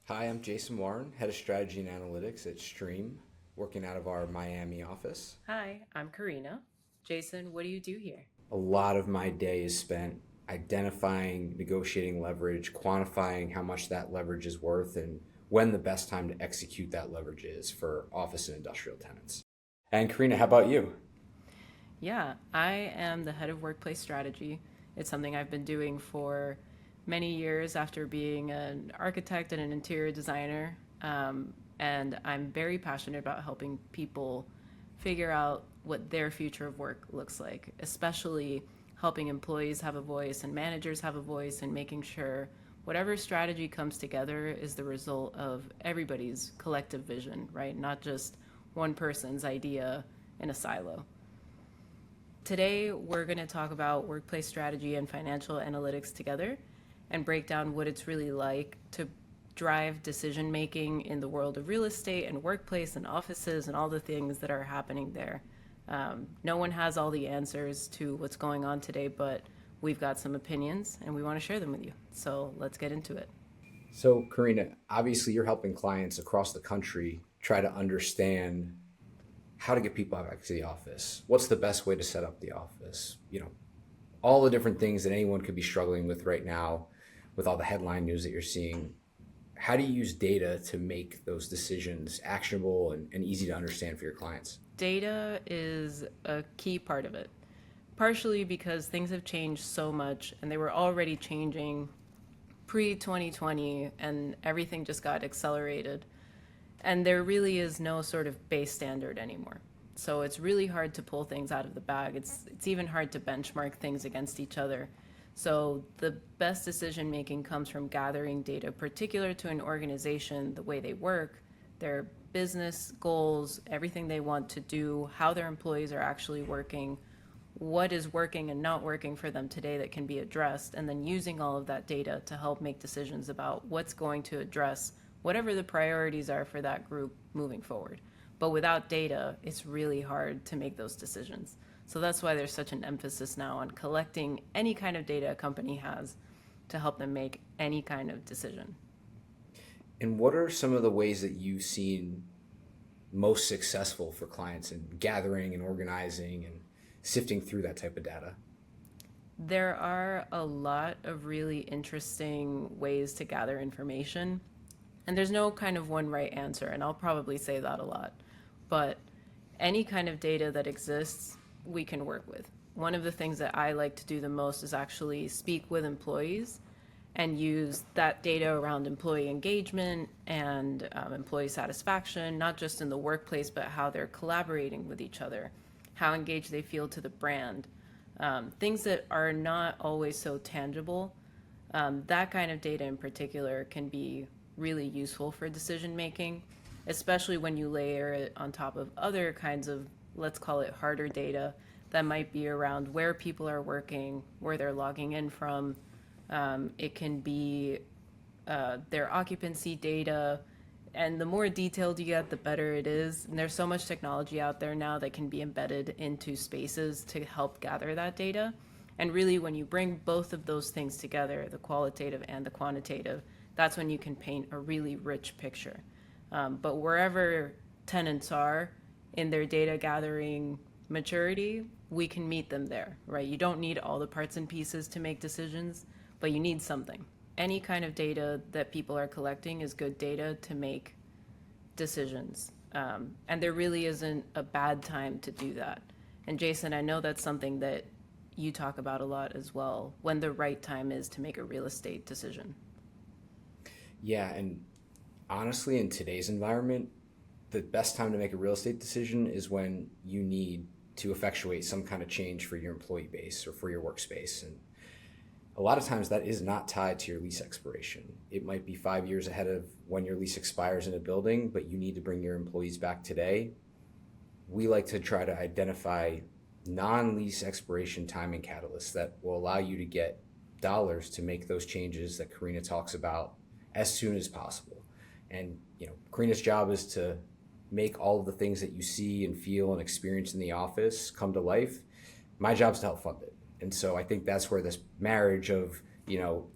Hi, I'm Jason Warren, Head of Strategy and Analytics at Stream, working out of our Miami office. Hi, I'm Corina. Jason, what do you do here? A lot of my day is spent identifying, negotiating leverage, quantifying how much that leverage is worth, and when the best time to execute that leverage is for office and industrial tenants. And Karina, how about you? Yeah, I am the head of workplace strategy. It's something I've been doing for many years after being an architect and an interior designer. And I'm very passionate about helping people figure out what their future of work looks like, especially helping employees have a voice and managers have a voice, and making sure whatever strategy comes together is the result of everybody's collective vision, right? Not just one person's idea in a silo. Today, we're going to talk about workplace strategy and financial analytics together and break down what it's really like to drive decision making in the world of real estate and workplace and offices and all the things that are happening there. No one has all the answers to what's going on today, but we've got some opinions and we want to share them with you. So let's get into it. So, Karina, obviously you're helping clients across the country try to understand how to get people back to the office. What's the best way to set up the office? All the different things that anyone could be struggling with right now with all the headline news that you're seeing. How do you use data to make those decisions actionable and easy to understand for your clients? Data is a key part of it, partially because things have changed so much and they were already changing pre 2020 and everything just got accelerated. And there really is no sort of base standard anymore. So it's really hard to pull things out of the bag. It's even hard to benchmark things against each other. So the best decision making comes from gathering data particular to an organization, the way they work, their business goals, everything they want to do, how their employees are actually working, what is working and not working for them today that can be addressed, and then using all of that data to help make decisions about what's going to address whatever the priorities are for that group moving forward. But without data, it's really hard to make those decisions. So that's why there's such an emphasis now on collecting any kind of data a company has to help them make any kind of decision. And what are some of the ways that you've seen most successful for clients in gathering and organizing and sifting through that type of data? There are a lot of really interesting ways to gather information. And there's no kind of one right answer, and I'll probably say that a lot. But any kind of data that exists, we can work with. One of the things that I like to do the most is actually speak with employees and use that data around employee engagement and employee satisfaction, not just in the workplace, but how they're collaborating with each other, how engaged they feel to the brand, things that are not always so tangible. That kind of data in particular can be really useful for decision making, especially when you layer it on top of other kinds of, let's call it harder data that might be around where people are working, where they're logging in from. It can be their occupancy data. And the more detailed you get, the better it is. And there's so much technology out there now that can be embedded into spaces to help gather that data. And really, when you bring both of those things together, the qualitative and the quantitative, that's when you can paint a really rich picture. But wherever tenants are in their data gathering maturity, we can meet them there, right? You don't need all the parts and pieces to make decisions, but you need something. Any kind of data that people are collecting is good data to make decisions. And there really isn't a bad time to do that. And Jason, I know that's something that you talk about a lot as well, when the right time is to make a real estate decision. Yeah, and honestly, in today's environment, the best time to make a real estate decision is when you need to effectuate some kind of change for your employee base or for your workspace. And a lot of times that is not tied to your lease expiration. It might be 5 years ahead of when your lease expires in a building, but you need to bring your employees back today. We like to try to identify non-lease expiration timing catalysts that will allow you to get dollars to make those changes that Karina talks about as soon as possible. And Karina's job is to make all of the things that you see and feel and experience in the office come to life. My job is to help fund it. And so I think that's where this marriage of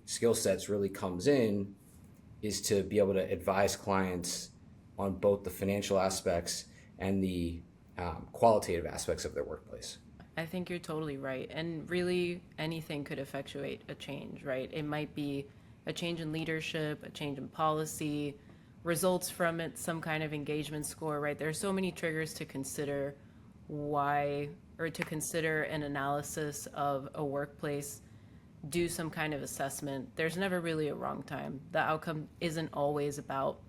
skill sets really comes in. is to be able to advise clients on both the financial aspects and the qualitative aspects of their workplace. I think you're totally right. And really, anything could effectuate a change, right? It might be a change in leadership, a change in policy, results from it, some kind of engagement score, right? There are so many triggers to consider why, or to consider an analysis of a workplace, do some kind of assessment. There's never really a wrong time. The outcome isn't always about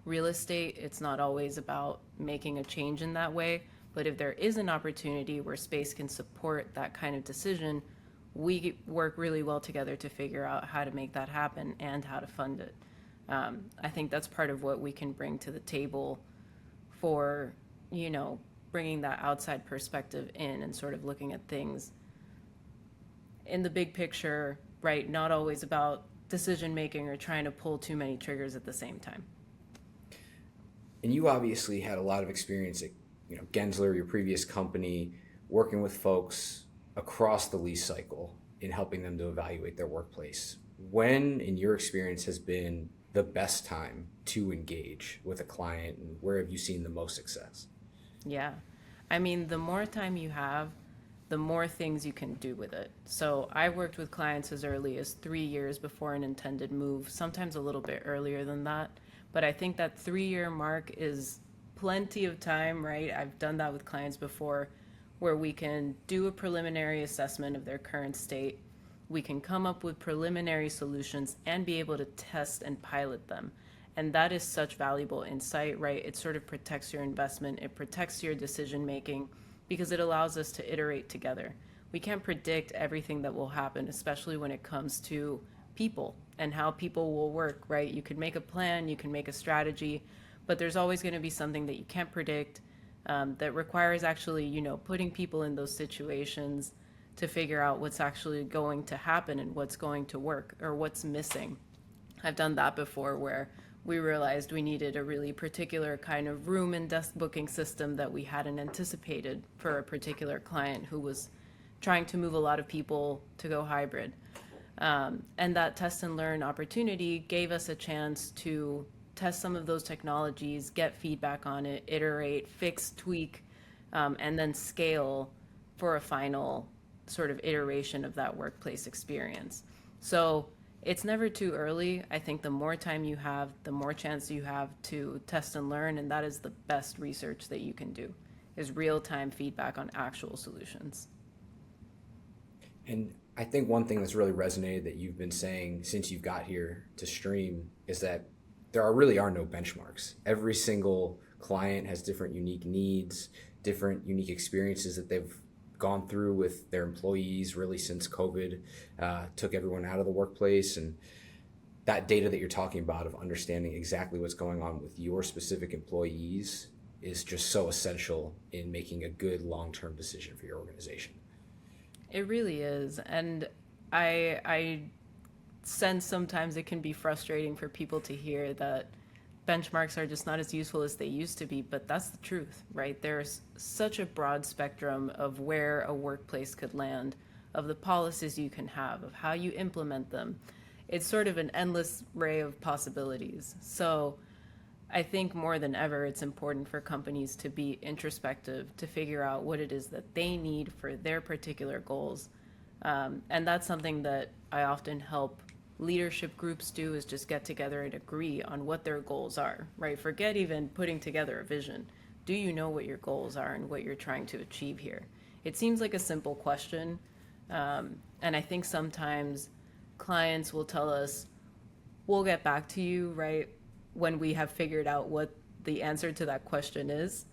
real estate, it's not always about making a change in that way. But if there is an opportunity where space can support that kind of decision, we work really well together to figure out how to make that happen and how to fund it. I think that's part of what we can bring to the table for, you know, bringing that outside perspective in and sort of looking at things in the big picture, right? Not always about decision making or trying to pull too many triggers at the same time. And you obviously had a lot of experience at, Gensler, your previous company, working with folks across the lease cycle in helping them to evaluate their workplace. When, in your experience, has been the best time to engage with a client, and where have you seen the most success? Yeah. I mean, the more time you have, the more things you can do with it. So I worked with clients as early as 3 years before an intended move, sometimes a little bit earlier than that. But I think that 3 year mark is plenty of time, right? I've done that with clients before where we can do a preliminary assessment of their current state. We can come up with preliminary solutions and be able to test and pilot them. And that is such valuable insight, right? It sort of protects your investment, it protects your decision making because it allows us to iterate together. We can't predict everything that will happen, especially when it comes to people and how people will work, right? You can make a plan, you can make a strategy, but there's always going to be something that you can't predict, that requires actually, putting people in those situations to figure out what's actually going to happen and what's going to work or what's missing. I've done that before where we realized we needed a really particular kind of room and desk booking system that we hadn't anticipated for a particular client who was trying to move a lot of people to go hybrid. And that test and learn opportunity gave us a chance to test some of those technologies, get feedback on it, iterate, fix, tweak, and then scale for a final sort of iteration of that workplace experience. So it's never too early. I think the more time you have, the more chance you have to test and learn, and that is the best research that you can do, is real-time feedback on actual solutions. And I think one thing that's really resonated that you've been saying since you've got here to Stream is that really are no benchmarks. Every single client has different unique needs, different unique experiences that they've gone through with their employees really since COVID took everyone out of the workplace. And that data that you're talking about of understanding exactly what's going on with your specific employees is just so essential in making a good long-term decision for your organization. It really is. And I sense sometimes it can be frustrating for people to hear that benchmarks are just not as useful as they used to be, but that's the truth, right? There's such a broad spectrum of where a workplace could land, of the policies you can have, of how you implement them. It's sort of an endless array of possibilities. So I think more than ever, it's important for companies to be introspective, to figure out what it is that they need for their particular goals. And that's something that I often help leadership groups do, is just get together and agree on what their goals are, right? Forget even putting together a vision. Do you know what your goals are and what you're trying to achieve here? It seems like a simple question. And I think sometimes clients will tell us, we'll get back to you, right, when we have figured out what the answer to that question is.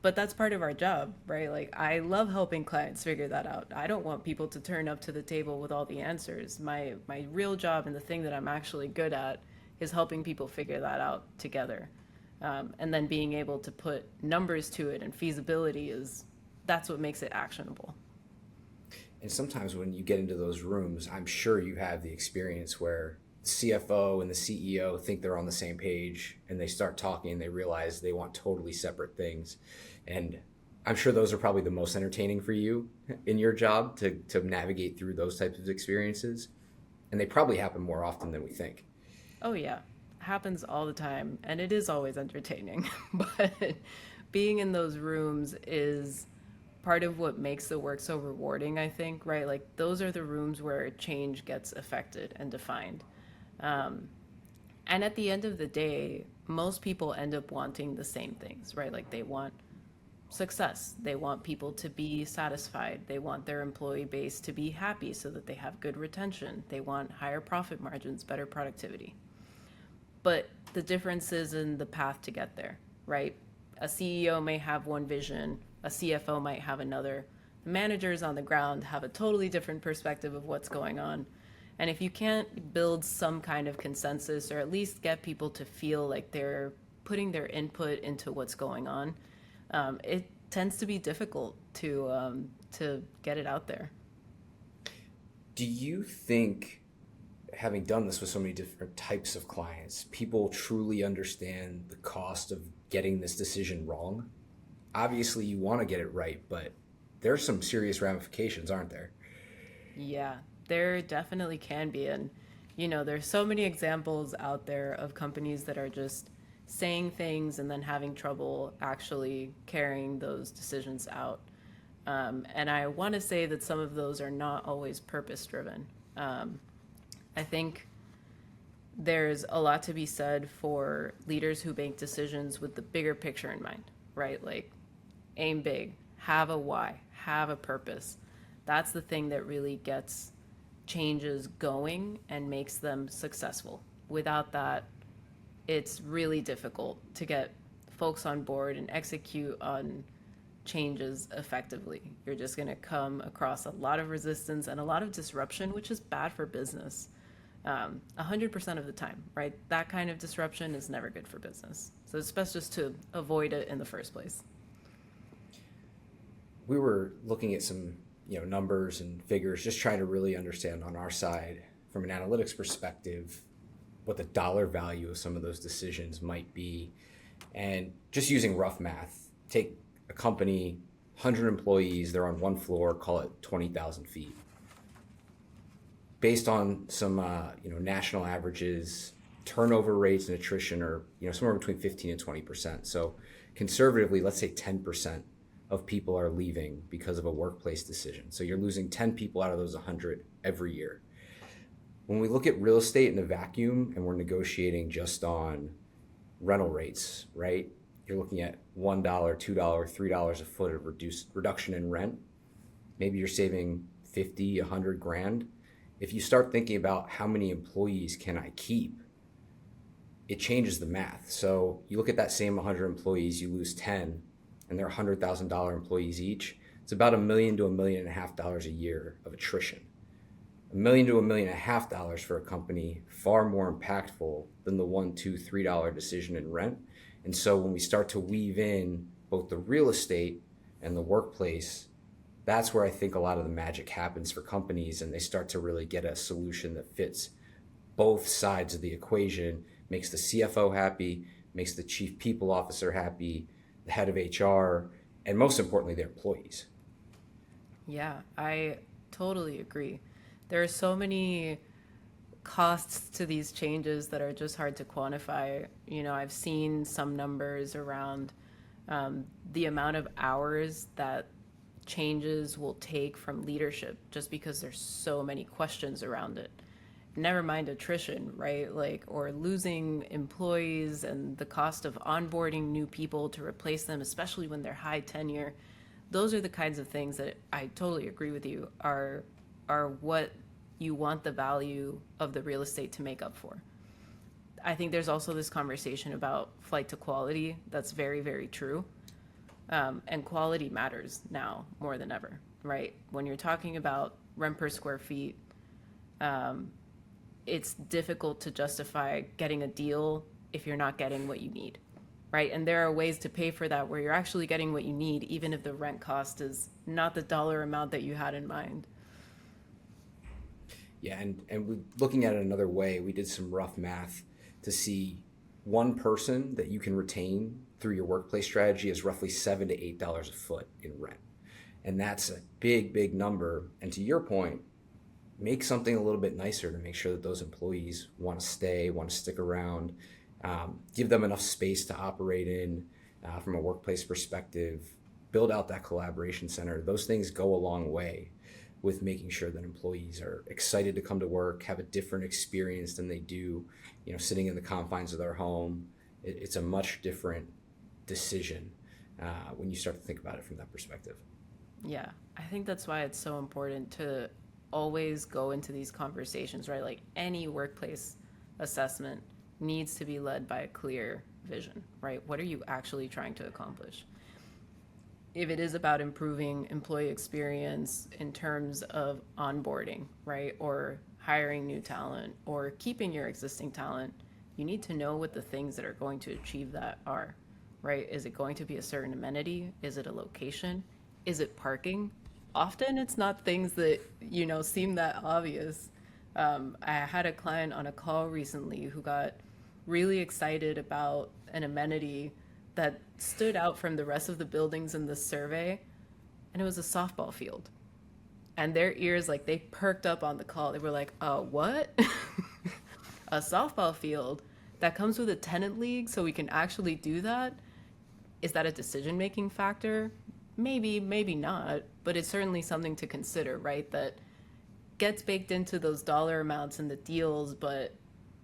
But that's part of our job, right? Like, I love helping clients figure that out. I don't want people to turn up to the table with all the answers. My real job and the thing that I'm actually good at is helping people figure that out together. And then being able to put numbers to it and feasibility that's what makes it actionable. And sometimes when you get into those rooms, I'm sure you have the experience where the CFO and the CEO think they're on the same page, and they start talking and they realize they want totally separate things. And I'm sure those are probably the most entertaining for you in your job, to navigate through those types of experiences. And they probably happen more often than we think. Oh, yeah. happens all the time and it is always entertaining. But being in those rooms is part of what makes the work so rewarding, I think, right? Like those are the rooms where change gets affected and defined. Um, and at the end of the day, most people end up wanting the same things, right? Like they want success. They want people to be satisfied. They want their employee base to be happy so that they have good retention. They want higher profit margins, better productivity. But the difference is in the path to get there, right? A CEO may have one vision, a CFO might have another. The managers on the ground have a totally different perspective of what's going on. And if you can't build some kind of consensus or at least get people to feel like they're putting their input into what's going on, it tends to be difficult to get it out there. Do you think, having done this with so many different types of clients, people truly understand the cost of getting this decision wrong? Obviously, you want to get it right, but there's some serious ramifications, aren't there? Yeah, there definitely can be. And, there's so many examples out there of companies that are just saying things and then having trouble actually carrying those decisions out. And I want to say that some of those are not always purpose driven. I think there's a lot to be said for leaders who make decisions with the bigger picture in mind, right? Like aim big, have a why, have a purpose. That's the thing that really gets changes going and makes them successful. Without that, it's really difficult to get folks on board and execute on changes effectively. You're just going to come across a lot of resistance and a lot of disruption, which is bad for business. 100% of the time, right? That kind of disruption is never good for business. So it's best just to avoid it in the first place. We were looking at some, numbers and figures, just trying to really understand on our side from an analytics perspective what the dollar value of some of those decisions might be. And just using rough math, take a company, 100 employees, they're on one floor, call it 20,000 feet. Based on some national averages, turnover rates and attrition are somewhere between 15 and 20%. So conservatively, let's say 10% of people are leaving because of a workplace decision. So you're losing 10 people out of those 100 every year. When we look at real estate in a vacuum and we're negotiating just on rental rates, right? You're looking at $1, $2, $3 a foot of reduction in rent. Maybe you're saving 50, 100 grand. If you start thinking about how many employees can I keep, it changes the math. So you look at that same 100 employees, you lose 10, and they're $100,000 employees each. It's about $1 million to $1.5 million a year of attrition. $1 million to $1.5 million for a company, far more impactful than the $1, $2, $3 decision in rent. And so when we start to weave in both the real estate and the workplace, that's where I think a lot of the magic happens for companies, and they start to really get a solution that fits both sides of the equation, makes the CFO happy, makes the chief people officer happy, the head of HR, and most importantly, their employees. Yeah, I totally agree. There are so many costs to these changes that are just hard to quantify. I've seen some numbers around the amount of hours that changes will take from leadership just because there's so many questions around it. Never mind attrition, right? Like, or losing employees and the cost of onboarding new people to replace them, especially when they're high tenure. Those are the kinds of things that I totally agree with you are what you want the value of the real estate to make up for. I think there's also this conversation about flight to quality that's very, very true. And quality matters now more than ever, right? When you're talking about rent per square feet, it's difficult to justify getting a deal if you're not getting what you need, right? And there are ways to pay for that where you're actually getting what you need, even if the rent cost is not the dollar amount that you had in mind. Yeah, and looking at it another way, we did some rough math to see one person that you can retain through your workplace strategy is roughly $7 to $8 a foot in rent. And that's a big, big number. And to your point, make something a little bit nicer to make sure that those employees want to stay, want to stick around, give them enough space to operate in from a workplace perspective, build out that collaboration center. Those things go a long way with making sure that employees are excited to come to work, have a different experience than they do, sitting in the confines of their home. It's a much different decision when you start to think about it from that perspective. Yeah, I think that's why it's so important to always go into these conversations, right? Like any workplace assessment needs to be led by a clear vision, right? What are you actually trying to accomplish? If it is about improving employee experience in terms of onboarding, right? Or hiring new talent or keeping your existing talent, you need to know what the things that are going to achieve that are, right? Is it going to be a certain amenity? Is it a location? Is it parking? Often it's not things that, seem that obvious. I had a client on a call recently who got really excited about an amenity that stood out from the rest of the buildings in the survey, and it was a softball field. And their ears, like, they perked up on the call. They were like, what? A softball field that comes with a tenant league so we can actually do that? Is that a decision making factor? Maybe, maybe not, but it's certainly something to consider, right? That gets baked into those dollar amounts and the deals, but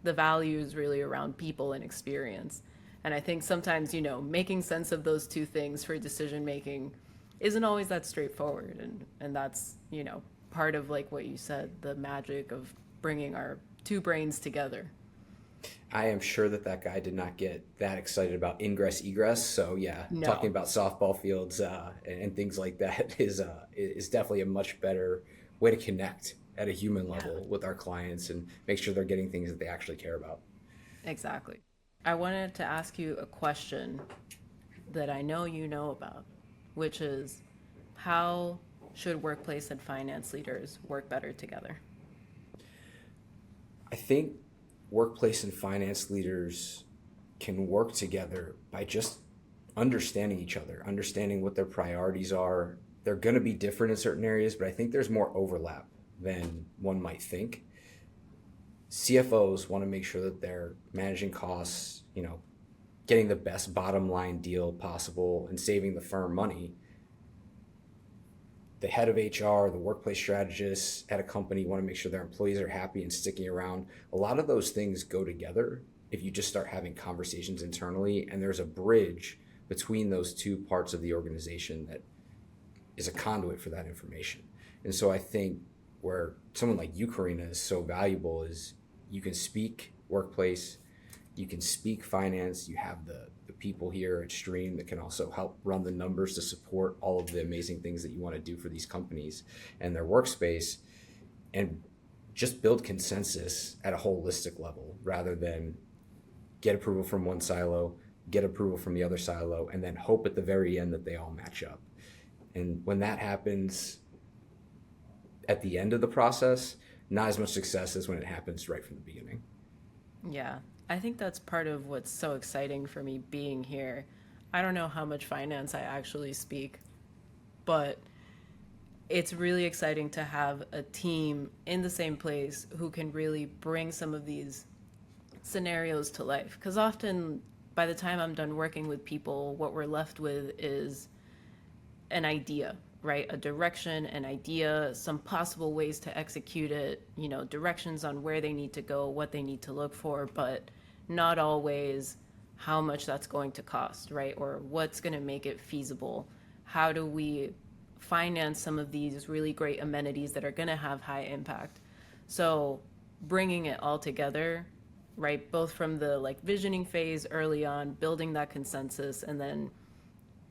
the value is really around people and experience. And I think sometimes, making sense of those two things for decision making isn't always that straightforward. And that's, part of like what you said, the magic of bringing our two brains together. I am sure that that guy did not get that excited about ingress egress. So yeah, talking No. about softball fields and things like that is definitely a much better way to connect at a human Yeah, level with our clients and make sure they're getting things that they actually care about. exactly. I wanted to ask you a question that I know you know about, which is how should workplace and finance leaders work better together? I think workplace and finance leaders can work together by just understanding each other, understanding what their priorities are. They're going to be different in certain areas, but I think there's more overlap than one might think. CFOs want to make sure that they're managing costs, getting the best bottom line deal possible and saving the firm money. The head of HR, the workplace strategists at a company want to make sure their employees are happy and sticking around. A lot of those things go together if you just start having conversations internally, and there's a bridge between those two parts of the organization that is a conduit for that information. And so I think where someone like you, Karina, is so valuable is you can speak workplace, you can speak finance, you have the people here at Stream that can also help run the numbers to support all of the amazing things that you want to do for these companies and their workspace, and just build consensus at a holistic level rather than get approval from one silo, get approval from the other silo, and then hope at the very end that they all match up. And when that happens at the end of the process, not as much success as when it happens right from the beginning. Yeah, I think that's part of what's so exciting for me being here. I don't know how much finance I actually speak, but it's really exciting to have a team in the same place who can really bring some of these scenarios to life. Because often, by the time I'm done working with people, what we're left with is an idea, right? A direction, an idea, some possible ways to execute it, directions on where they need to go, what they need to look for, but not always how much that's going to cost, right? Or what's going to make it feasible. How do we finance some of these really great amenities that are going to have high impact? So bringing it all together, right? Both from the like visioning phase early on, building that consensus, and then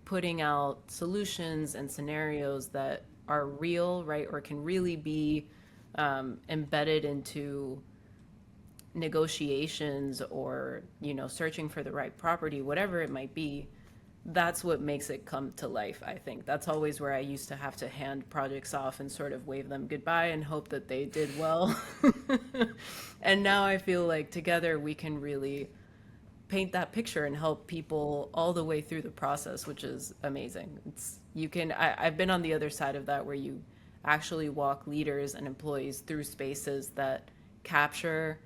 putting out solutions and scenarios that are real, right, or can really be embedded into negotiations or searching for the right property, whatever it might be. That's what makes it come to life. I think that's always where I used to have to hand projects off and sort of wave them goodbye and hope that they did well. And now I feel like together we can really paint that picture and help people all the way through the process, which is amazing. I've been on the other side of that where you actually walk leaders and employees through spaces that capture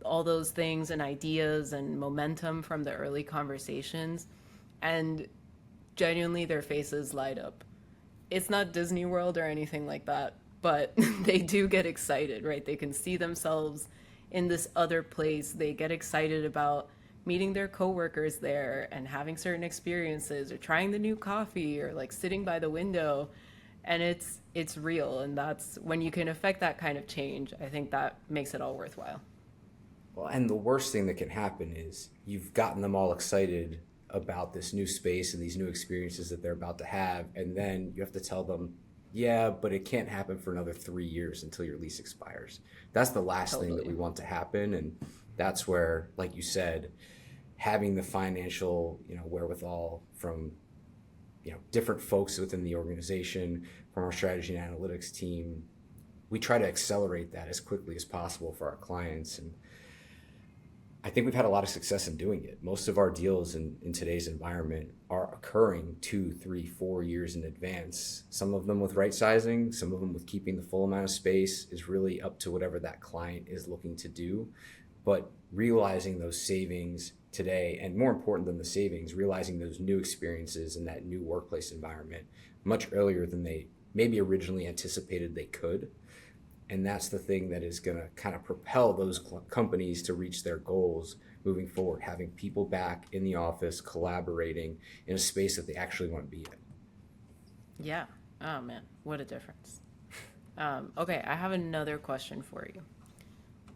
all those things and ideas and momentum from the early conversations, and genuinely their faces light up. It's not Disney World or anything like that, but they do get excited, right? They can see themselves in this other place. They get excited about meeting their coworkers there and having certain experiences or trying the new coffee or like sitting by the window. And it's real, and that's when you can affect that kind of change. I think that makes it all worthwhile. Well, and the worst thing that can happen is you've gotten them all excited about this new space and these new experiences that they're about to have, and then you have to tell them, yeah, but it can't happen for another 3 years until your lease expires. That's the last thing that we Totally. want to happen, and that's where, like you said, having the financial, wherewithal from, different folks within the organization, from our strategy and analytics team, we try to accelerate that as quickly as possible for our clients. And I think we've had a lot of success in doing it. Most of our deals in today's environment are occurring 2, 3, 4 years in advance. Some of them with right sizing, some of them with keeping the full amount of space is really up to whatever that client is looking to do. But realizing those savings today, and more important than the savings, realizing those new experiences in that new workplace environment much earlier than they maybe originally anticipated they could. And that's the thing that is going to kind of propel those companies to reach their goals moving forward, having people back in the office collaborating in a space that they actually want to be in. Yeah. Oh man, what a difference. Okay, I have another question for you.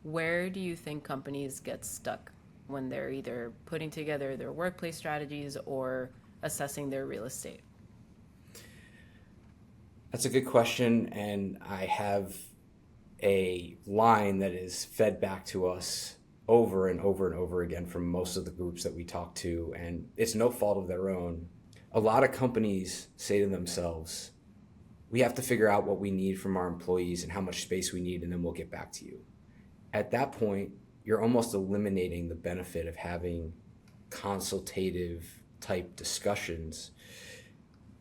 Where do you think companies get stuck when they're either putting together their workplace strategies or assessing their real estate? That's a good question, and I have a line that is fed back to us over and over and over again from most of the groups that we talk to, and it's no fault of their own. A lot of companies say to themselves, we have to figure out what we need from our employees and how much space we need, and then we'll get back to you. At that point, you're almost eliminating the benefit of having consultative type discussions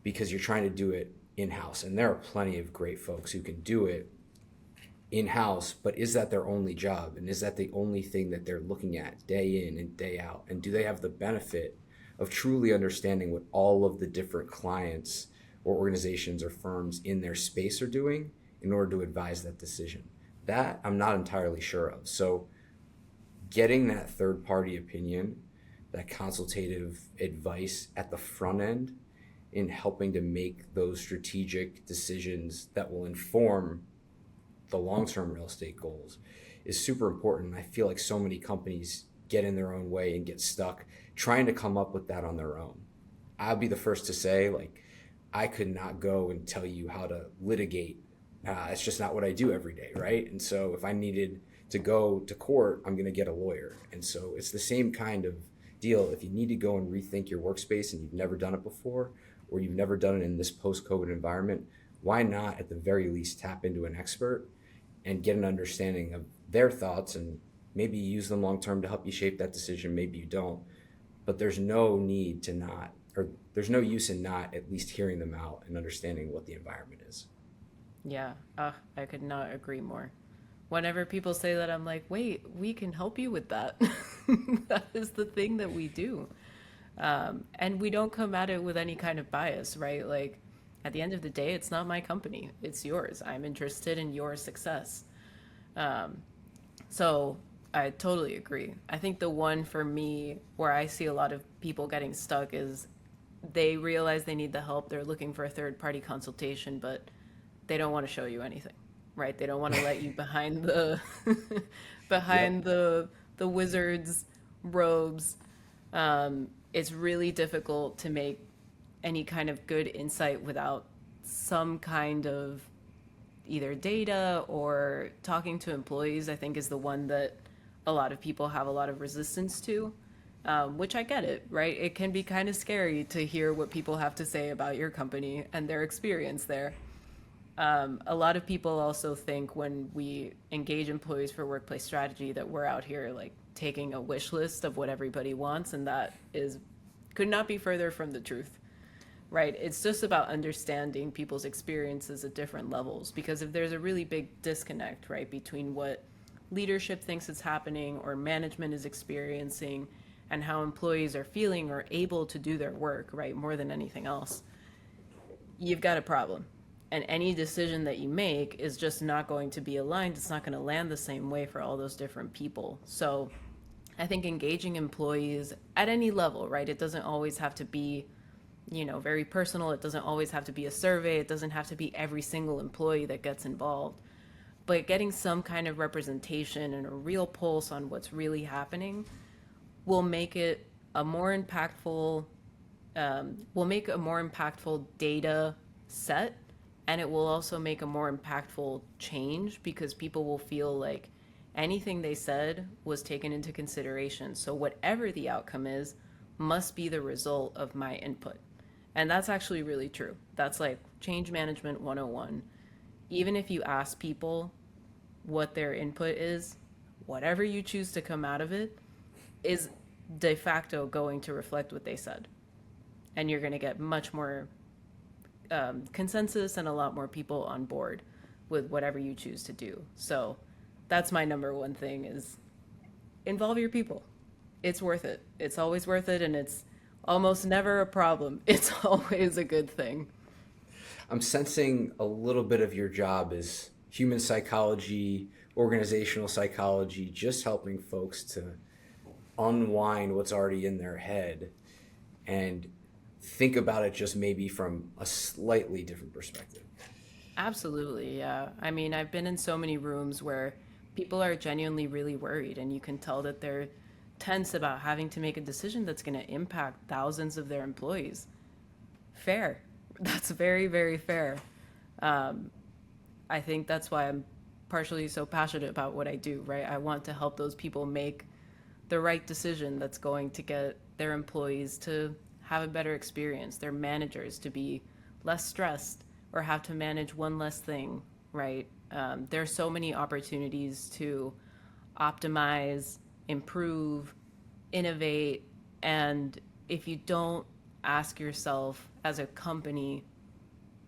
because you're trying to do it in-house. And there are plenty of great folks who can do it in-house, but is that their only job? And is that the only thing that they're looking at day in and day out? And do they have the benefit of truly understanding what all of the different clients or organizations or firms in their space are doing in order to advise that decision? That I'm not entirely sure of. So getting that third party opinion, that consultative advice at the front end in helping to make those strategic decisions that will inform the long-term real estate goals is super important. I feel like so many companies get in their own way and get stuck trying to come up with that on their own. I'll be the first to say, like, I could not go and tell you how to litigate. It's just not what I do every day, right? And so if I needed to go to court, I'm going to get a lawyer. And so it's the same kind of deal. If you need to go and rethink your workspace and you've never done it before, or you've never done it in this post-COVID environment, why not at the very least tap into an expert and get an understanding of their thoughts, and maybe you use them long-term to help you shape that decision, maybe you don't. But there's no need to not, or there's no use in not at least hearing them out and understanding what the environment is. Yeah, I could not agree more. Whenever people say that, I'm like, wait, we can help you with that. That is the thing that we do. And we don't come at it with any kind of bias, right? Like, at the end of the day, it's not my company, it's yours. I'm interested in your success. So I totally agree. I think the one for me where I see a lot of people getting stuck is they realize they need the help. They're looking for a third party consultation, but they don't want to show you anything, right? They don't want to let you behind the Yep. behind the wizard's robes. It's really difficult to make any kind of good insight without some kind of either data or talking to employees. I think is the one that a lot of people have a lot of resistance to, which I get it, right? It can be kind of scary to hear what people have to say about your company and their experience there. A lot of people also think when we engage employees for workplace strategy that we're out here like taking a wish list of what everybody wants, and that is could not be further from the truth. right? It's just about understanding people's experiences at different levels. Because if there's a really big disconnect, right, between what leadership thinks is happening or management is experiencing and how employees are feeling or able to do their work, right, more than anything else, you've got a problem. And any decision that you make is just not going to be aligned. It's not going to land the same way for all those different people. So I think engaging employees at any level, right? It doesn't always have to be, very personal. It doesn't always have to be a survey. It doesn't have to be every single employee that gets involved. But getting some kind of representation and a real pulse on what's really happening will make it a more impactful, will make a more impactful data set, and it will also make a more impactful change because people will feel like anything they said was taken into consideration. So whatever the outcome is must be the result of my input. And that's actually really true. That's like change management 101. Even if you ask people what their input is, whatever you choose to come out of it is de facto going to reflect what they said. And you're going to get much more consensus and a lot more people on board with whatever you choose to do. So that's my number one thing is involve your people. It's worth it. It's always worth it, and it's almost never a problem. It's always a good thing. I'm sensing a little bit of your job is human psychology, organizational psychology, just helping folks to unwind what's already in their head and think about it just maybe from a slightly different perspective. Absolutely, yeah. I mean, I've been in so many rooms where people are genuinely really worried, and you can tell that they're tense about having to make a decision that's going to impact thousands of their employees. Fair. That's very, very fair. I think that's why I'm partially so passionate about what I do, right? I want to help those people make the right decision that's going to get their employees to have a better experience, their managers to be less stressed or have to manage one less thing, right? There are so many opportunities to optimize, improve, innovate, and if you don't ask yourself as a company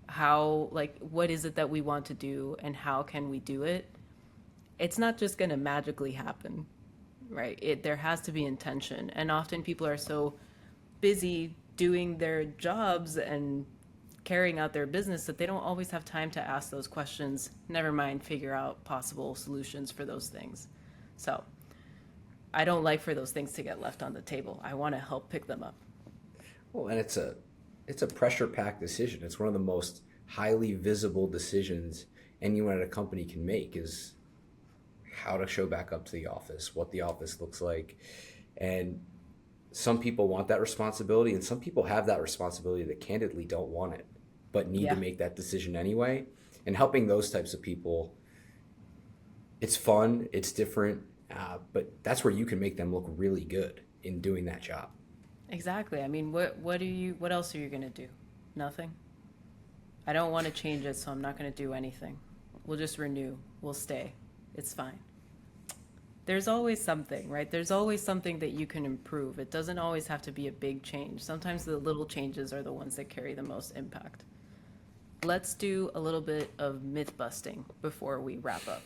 how, like, what is it that we want to do and how can we do it, it's not just going to magically happen, right? There has to be intention, and often people are so busy doing their jobs and carrying out their business that they don't always have time to ask those questions, never mind figure out possible solutions for those things. So I don't like for those things to get left on the table. I want to help pick them up. Well, and it's a pressure packed decision. It's one of the most highly visible decisions anyone at a company can make is how to show back up to the office, what the office looks like. And some people want that responsibility, and some people have that responsibility that candidly don't want it, but need Yeah, to make that decision anyway. And helping those types of people, it's fun, it's different, but that's where you can make them look really good in doing that job. exactly. I mean, what else are you going to do? Nothing. I don't want to change it, so I'm not going to do anything. We'll just renew. We'll stay. It's fine. There's always something, right? There's always something that you can improve. It doesn't always have to be a big change. Sometimes the little changes are the ones that carry the most impact. Let's do a little bit of myth busting before we wrap up.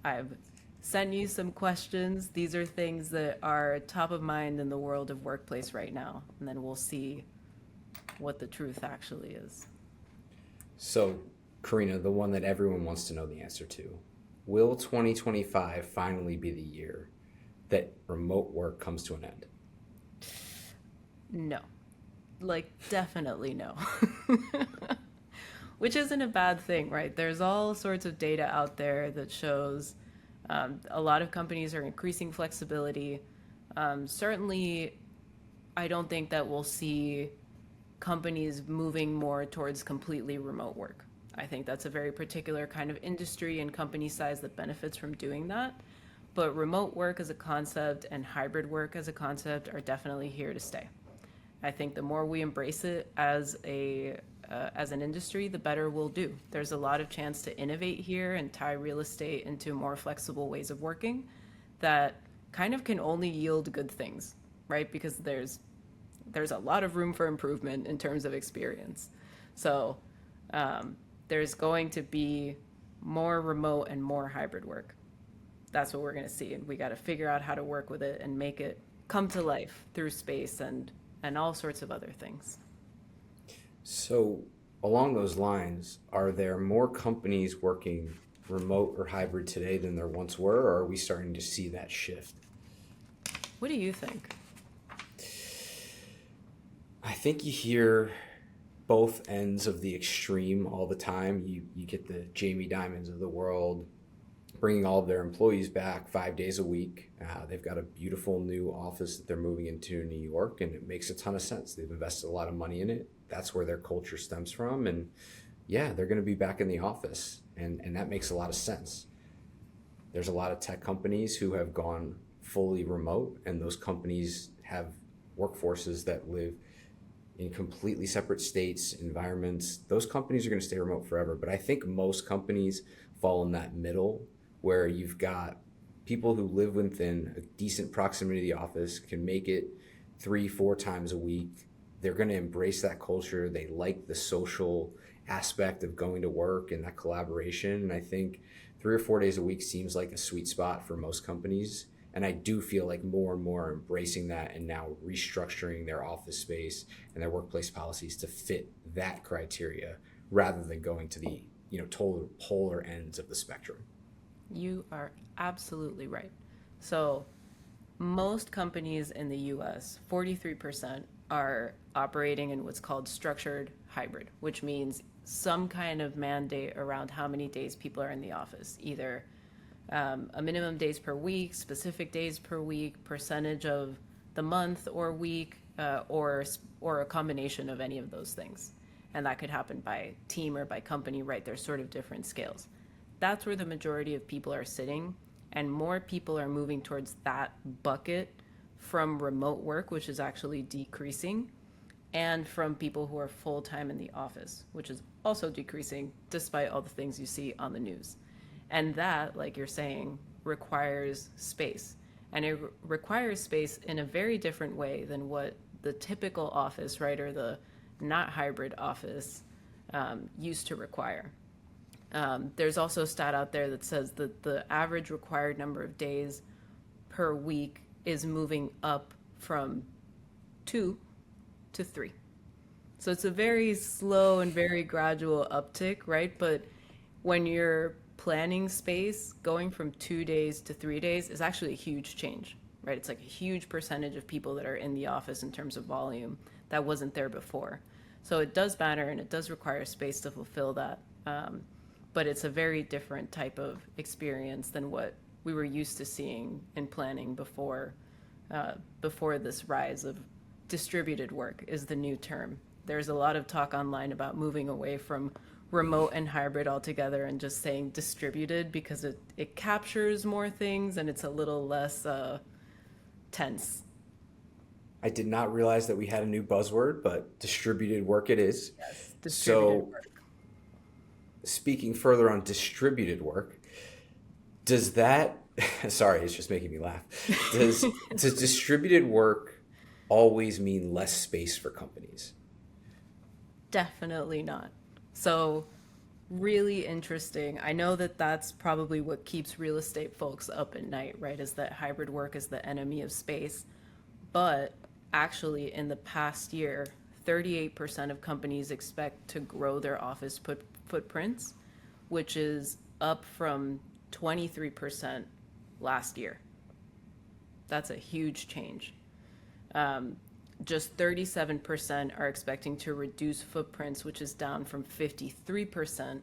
I've sent you some questions. These are things that are top of mind in the world of workplace right now, and then we'll see what the truth actually is. So, Karina, the one that everyone wants to know the answer to, will 2025 finally be the year that remote work comes to an end? No. Like, definitely no. Which isn't a bad thing, right? There's all sorts of data out there that shows a lot of companies are increasing flexibility. Certainly, I don't think that we'll see companies moving more towards completely remote work. I think that's a very particular kind of industry and company size that benefits from doing that. But remote work as a concept and hybrid work as a concept are definitely here to stay. I think the more we embrace it as an industry, the better we'll do. There's a lot of chance to innovate here and tie real estate into more flexible ways of working that kind of can only yield good things, right? Because there's there's a lot of room for improvement in terms of experience. So there's going to be more remote and more hybrid work. That's what we're going to see. And we got to figure out how to work with it and make it come to life through space and all sorts of other things. So, along those lines, are there more companies working remote or hybrid today than there once were, or are we starting to see that shift? What do you think? I think you hear both ends of the extreme all the time. You get the Jamie Dimons of the world bringing all of their employees back 5 days a week. They've got a beautiful new office that they're moving into in New York, and it makes a ton of sense. They've invested a lot of money in it. That's where their culture stems from. And yeah, they're going to be back in the office, and that makes a lot of sense. There's a lot of tech companies who have gone fully remote, and those companies have workforces that live in completely separate states, environments. Those companies are going to stay remote forever. But I think most companies fall in that middle where you've got people who live within a decent proximity to the office, can make it 3-4 times a week. They're going to embrace that culture. They like the social aspect of going to work and that collaboration. And I think 3 or 4 days a week seems like a sweet spot for most companies. And I do feel like more and more are embracing that and now restructuring their office space and their workplace policies to fit that criteria rather than going to the total polar ends of the spectrum. You are absolutely right. So, most companies in the US, 43%, are operating in what's called structured hybrid, which means some kind of mandate around how many days people are in the office, either a minimum days per week, specific days per week, percentage of the month or week, or a combination of any of those things. And that could happen by team or by company, right? There's sort of different scales. That's where the majority of people are sitting, and more people are moving towards that bucket from remote work, which is actually decreasing, and from people who are full-time in the office, which is also decreasing despite all the things you see on the news. And that, like you're saying, requires space. And it requires space in a very different way than what the typical office, right, or the not hybrid office used to require. There's also a stat out there that says that the average required number of days per week is moving up from 2 to 3. So it's a very slow and very gradual uptick, right? But when you're planning space, going from 2 days to 3 days is actually a huge change, right? It's like a huge percentage of people that are in the office in terms of volume that wasn't there before. So it does matter, and it does require space to fulfill that. But it's a very different type of experience than what we were used to seeing in planning before this rise of distributed work is the new term. There's a lot of talk online about moving away from remote and hybrid altogether and just saying distributed because it captures more things and it's a little less tense. I did not realize that we had a new buzzword, but distributed work it is. Yes, distributed So, work. speaking further on distributed work, does that, sorry, it's just making me laugh. Does distributed work always mean less space for companies? Definitely not. So, really interesting. I know that that's probably what keeps real estate folks up at night, right? Is that hybrid work is the enemy of space. But actually, in the past year, 38% of companies expect to grow their office footprints, which is up from 23% last year. That's a huge change. Just 37% are expecting to reduce footprints, which is down from 53%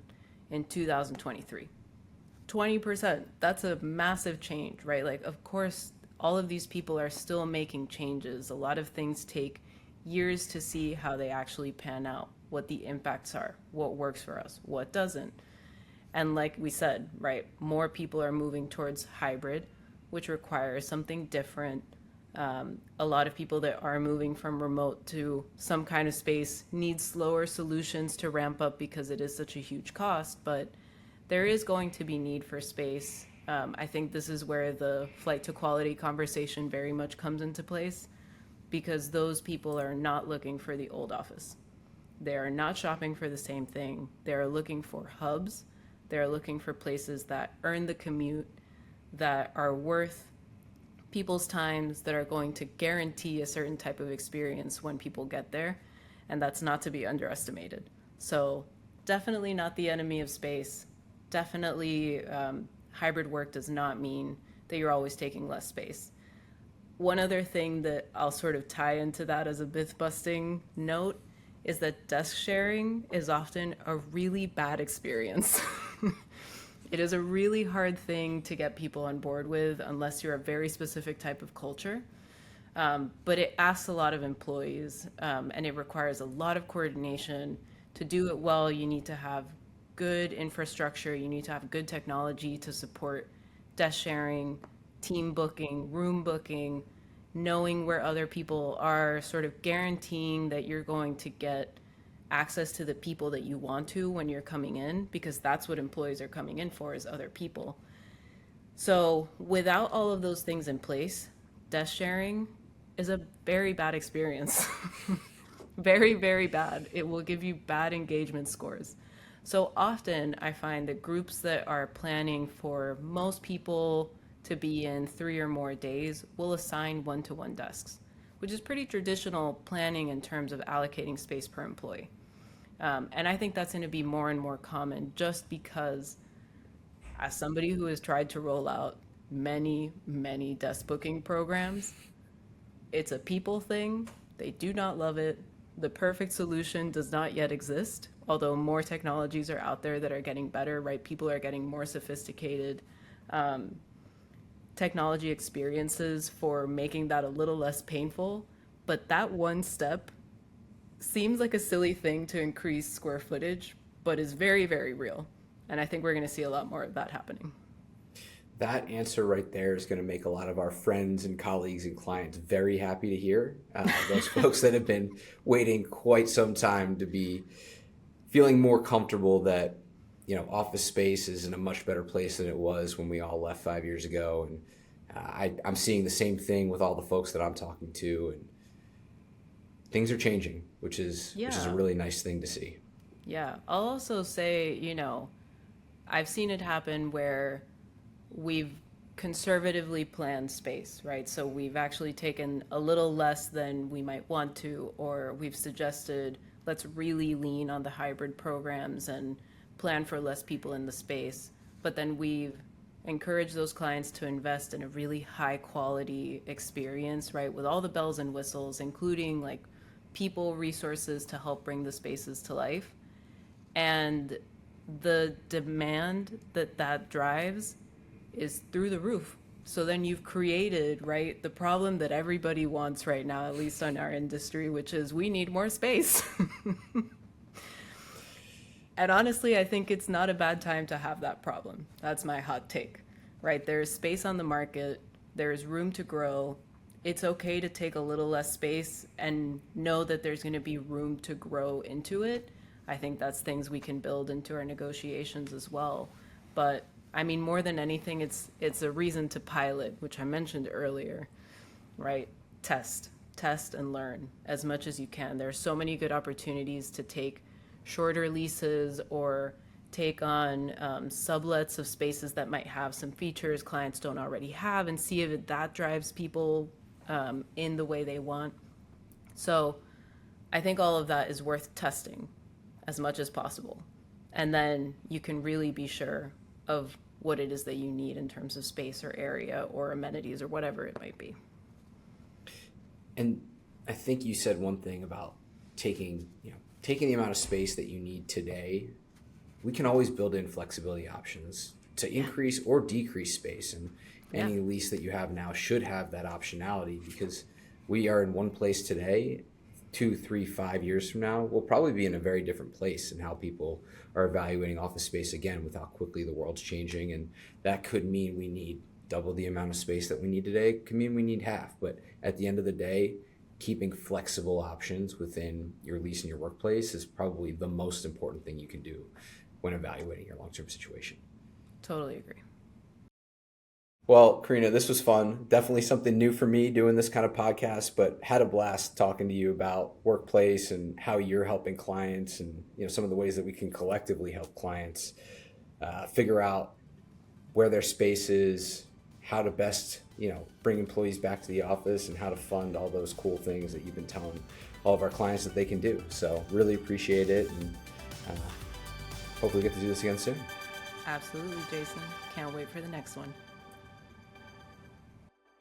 in 2023. 20%, that's a massive change, right? Like, of course, all of these people are still making changes. A lot of things take years to see how they actually pan out, what the impacts are, what works for us, what doesn't. And like we said, right, more people are moving towards hybrid, which requires something different. A lot of people that are moving from remote to some kind of space need slower solutions to ramp up because it is such a huge cost, but there is going to be need for space. I think this is where the flight to quality conversation very much comes into place. because those people are not looking for the old office. They are not shopping for the same thing. They are looking for hubs. They're looking for places that earn the commute, that are worth people's times, that are going to guarantee a certain type of experience when people get there. And that's not to be underestimated. So, definitely not the enemy of space. Definitely, hybrid work does not mean that you're always taking less space. One other thing that I'll sort of tie into that as a myth busting note is that desk sharing is often a really bad experience. It is a really hard thing to get people on board with unless you're a very specific type of culture. But it asks a lot of employees, and it requires a lot of coordination. To do it well, you need to have good infrastructure, you need to have good technology to support desk sharing, team booking, room booking, knowing where other people are, sort of guaranteeing that you're going to get access to the people that you want to when you're coming in, because that's what employees are coming in for, is other people. So without all of those things in place, desk sharing is a very bad experience. Very, very bad. It will give you bad engagement scores. So often I find that groups that are planning for most people to be in 3 or more days will assign one-to-one desks, which is pretty traditional planning in terms of allocating space per employee. And I think that's going to be more and more common, just because, as somebody who has tried to roll out many, many desk booking programs, it's a people thing. They do not love it. The perfect solution does not yet exist, although more technologies are out there that are getting better, right? People are getting more sophisticated technology experiences for making that a little less painful. But that one step seems like a silly thing to increase square footage, but is very, very real. And I think we're going to see a lot more of that happening. That answer right there is going to make a lot of our friends and colleagues and clients very happy to hear. Those folks that have been waiting quite some time to be feeling more comfortable that, office space is in a much better place than it was when we all left 5 years ago. And I'm seeing the same thing with all the folks that I'm talking to, and things are changing, which is a Yeah. really nice thing to see. Yeah. I'll also say, I've seen it happen where we've conservatively planned space, right? So we've actually taken a little less than we might want to, or we've suggested let's really lean on the hybrid programs and plan for less people in the space. But then we've encouraged those clients to invest in a really high quality experience, right? With all the bells and whistles, including like people resources to help bring the spaces to life. And the demand that that drives is through the roof. So then you've created, right, the problem that everybody wants right now, at least in our industry, which is we need more space. And honestly, I think it's not a bad time to have that problem. That's my hot take, right? There's space on the market, there's room to grow. It's okay to take a little less space and know that there's going to be room to grow into it. I think that's things we can build into our negotiations as well. But I mean, more than anything, it's a reason to pilot, which I mentioned earlier, right? Test and learn as much as you can. There are so many good opportunities to take shorter leases or take on sublets of spaces that might have some features clients don't already have, and see if that drives people in the way they want. So I think all of that is worth testing as much as possible. And then you can really be sure of what it is that you need in terms of space or area or amenities or whatever it might be. And I think you said one thing about taking the amount of space that you need today. We can always build in flexibility options to increase or decrease space, and Yeah, any lease that you have now should have that optionality, because we are in one place today. 2, 3, 5 years from now, we'll probably be in a very different place in how people are evaluating office space again, with how quickly the world's changing. And that could mean we need double the amount of space that we need today. It could mean we need half. But at the end of the day, keeping flexible options within your lease and your workplace is probably the most important thing you can do when evaluating your long-term situation. totally agree. Well, Karina, this was fun. Definitely something new for me doing this kind of podcast, but had a blast talking to you about workplace and how you're helping clients and some of the ways that we can collectively help clients figure out where their space is, how to best bring employees back to the office, and how to fund all those cool things that you've been telling all of our clients that they can do. So really appreciate it, and hopefully get to do this again soon. Absolutely, Jason. Can't wait for the next one.